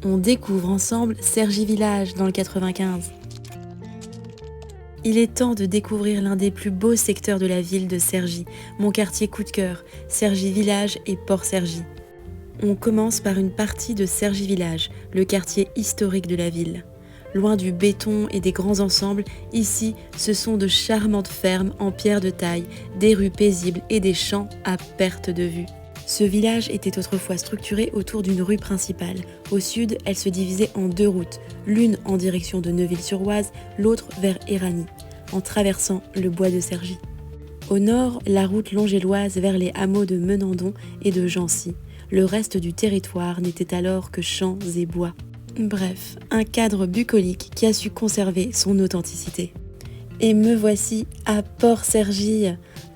On découvre ensemble Cergy Village dans le 95. Il est temps de découvrir l'un des plus beaux secteurs de la ville de Cergy, mon quartier coup de cœur, Cergy Village et Port Cergy. On commence par une partie de Cergy Village, le quartier historique de la ville. Loin du béton et des grands ensembles, ici, ce sont de charmantes fermes en pierre de taille, des rues paisibles et des champs à perte de vue. Ce village était autrefois structuré autour d'une rue principale. Au sud, elle se divisait en 2 routes, l'une en direction de Neuville-sur-Oise, l'autre vers Éragny, en traversant le bois de Cergy. Au nord, la route longeait l'Oise vers les hameaux de Menandon et de Jancy. Le reste du territoire n'était alors que champs et bois. Bref, un cadre bucolique qui a su conserver son authenticité. Et me voici à Port Cergy,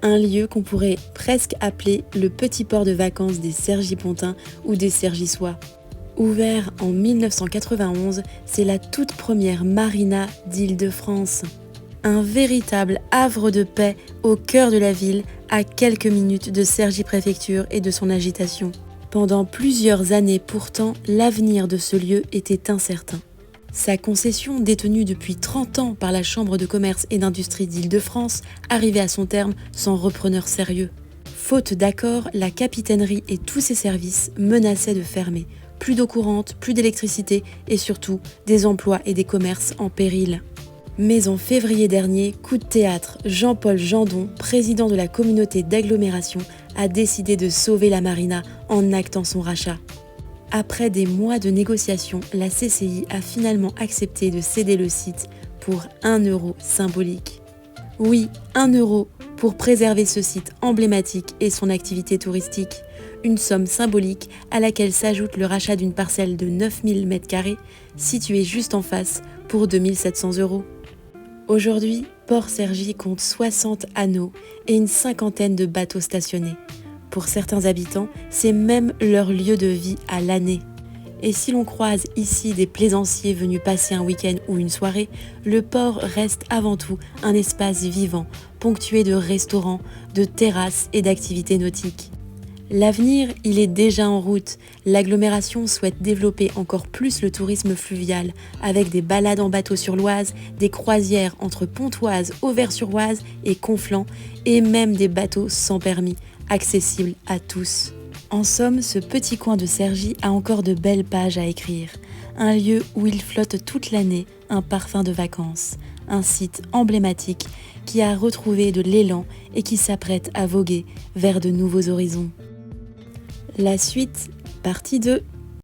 un lieu qu'on pourrait presque appeler le petit port de vacances des Cergy-Pontins ou des Cergysois. Ouvert en 1991, c'est la toute première marina d'Île-de-France. Un véritable havre de paix au cœur de la ville, à quelques minutes de Cergy-Préfecture et de son agitation. Pendant plusieurs années pourtant, l'avenir de ce lieu était incertain. Sa concession, détenue depuis 30 ans par la Chambre de commerce et d'industrie d'Île-de-France, arrivait à son terme sans repreneur sérieux. Faute d'accord, la capitainerie et tous ses services menaçaient de fermer. Plus d'eau courante, plus d'électricité et surtout des emplois et des commerces en péril. Mais en février dernier, coup de théâtre, Jean-Paul Jandon, président de la communauté d'agglomération, a décidé de sauver la marina en actant son rachat. Après des mois de négociations, la CCI a finalement accepté de céder le site pour 1 euro symbolique. Oui, 1 euro pour préserver ce site emblématique et son activité touristique. Une somme symbolique à laquelle s'ajoute le rachat d'une parcelle de 9000 m², située juste en face, pour 2700 €. Aujourd'hui, Port Cergy compte 60 haneaux et une 50aine de bateaux stationnés. Pour certains habitants, c'est même leur lieu de vie à l'année. Et si l'on croise ici des plaisanciers venus passer un week-end ou une soirée, le port reste avant tout un espace vivant, ponctué de restaurants, de terrasses et d'activités nautiques. L'avenir, il est déjà en route. L'agglomération souhaite développer encore plus le tourisme fluvial, avec des balades en bateau sur l'Oise, des croisières entre Pontoise, Auvers-sur-Oise et Conflans, et même des bateaux sans permis, accessibles à tous. En somme, ce petit coin de Cergy a encore de belles pages à écrire. Un lieu où il flotte toute l'année un parfum de vacances. Un site emblématique qui a retrouvé de l'élan et qui s'apprête à voguer vers de nouveaux horizons. La suite, partie 2.